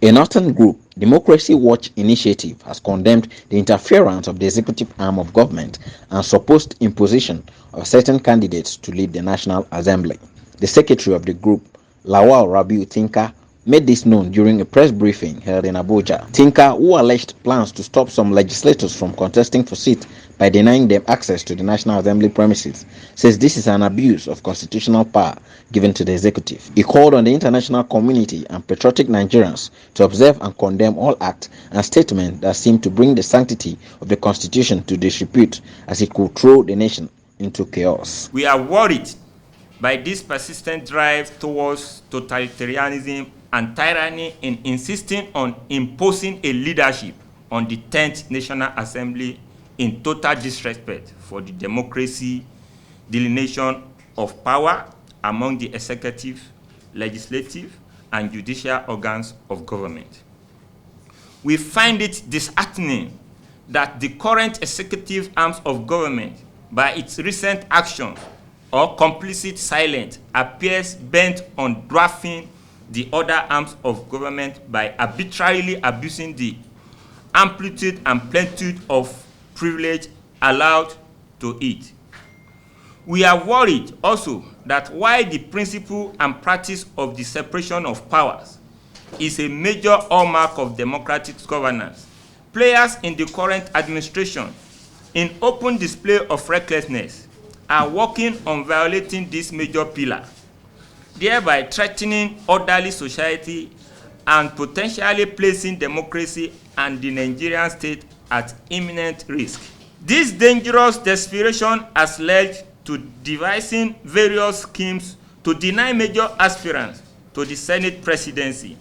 A northern group, Democracy Watch Initiative, has condemned the interference of the executive arm of government and supposed imposition of certain candidates to lead the National Assembly. The secretary of the group, Lawal Rabiu Tinka, made this known during a press briefing held in Abuja. Tinka, who alleged plans to stop some legislators from contesting for seats by denying them access to the National Assembly premises, says this is an abuse of constitutional power given to the executive. He called on the international community and patriotic Nigerians to observe and condemn all acts and statements that seem to bring the sanctity of the Constitution to disrepute, as it could throw the nation into chaos. We are worried by this persistent drive towards totalitarianism and tyranny in insisting on imposing a leadership on the 10th National Assembly in total disrespect for the democracy, delineation of power among the executive, legislative, and judicial organs of government. We find it disheartening that the current executive arms of government, by its recent actions or complicit silence, appears bent on dwarfing the other arms of government by arbitrarily abusing the amplitude and plenitude of privilege allowed to it. We are worried also that while the principle and practice of the separation of powers is a major hallmark of democratic governance, players in the current administration, in open display of recklessness, are working on violating this major pillar, thereby threatening orderly society and potentially placing democracy and the Nigerian state at imminent risk. This dangerous desperation has led to devising various schemes to deny major aspirants to the Senate presidency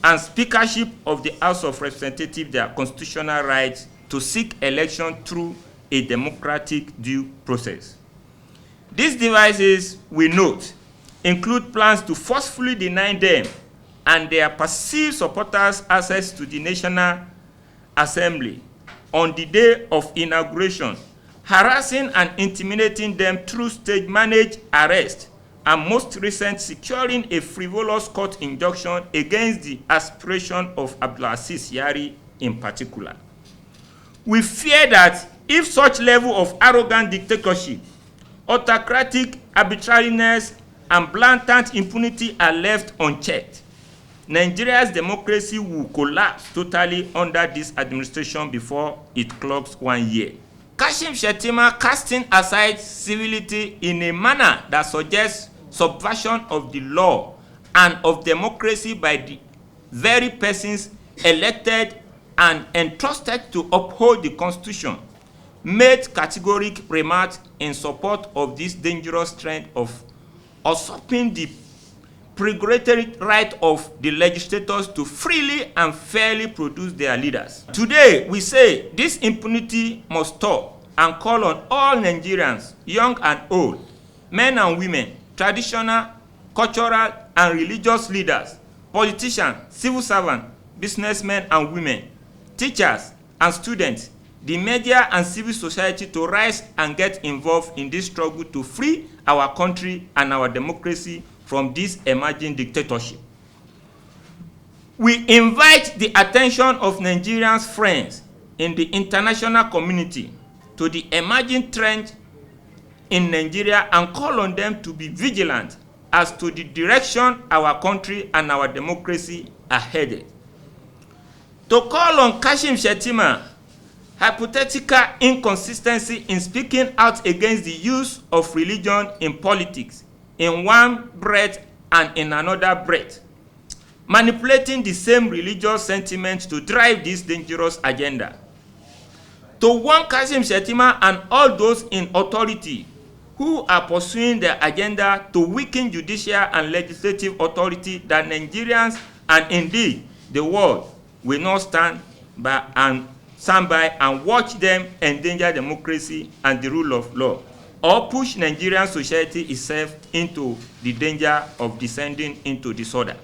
and speakership of the House of Representatives their constitutional rights to seek election through a democratic due process. These devices, we note, include plans to forcefully deny them and their perceived supporters access to the National Assembly on the day of inauguration, harassing and intimidating them through stage-managed arrest, and most recent, securing a frivolous court injunction against the aspiration of Abdulaziz Yari in particular. We fear that if such level of arrogant dictatorship, autocratic arbitrariness, and blatant impunity are left unchecked, Nigeria's democracy will collapse totally under this administration before it clocks 1 year. Kashim Shettima casting aside civility in a manner that suggests subversion of the law and of democracy by the very persons elected and entrusted to uphold the Constitution, made categoric remarks in support of this dangerous trend of usurping the prerogative right of the legislators to freely and fairly produce their leaders. Today, we say this impunity must stop and call on all Nigerians, young and old, men and women, traditional, cultural, and religious leaders, politicians, civil servants, businessmen and women, teachers and students, the media and civil society to rise and get involved in this struggle to free our country and our democracy from this emerging dictatorship. We invite the attention of Nigerians' friends in the international community to the emerging trend in Nigeria and call on them to be vigilant as to the direction our country and our democracy are headed. To call on Kashim Shettima hypothetical inconsistency in speaking out against the use of religion in politics in one breath and in another breath, manipulating the same religious sentiment to drive this dangerous agenda. To warn Kashim Shettima and all those in authority who are pursuing their agenda to weaken judicial and legislative authority that Nigerians and indeed the world will not stand by and watch them endanger democracy and the rule of law, or push Nigerian society itself into the danger of descending into disorder.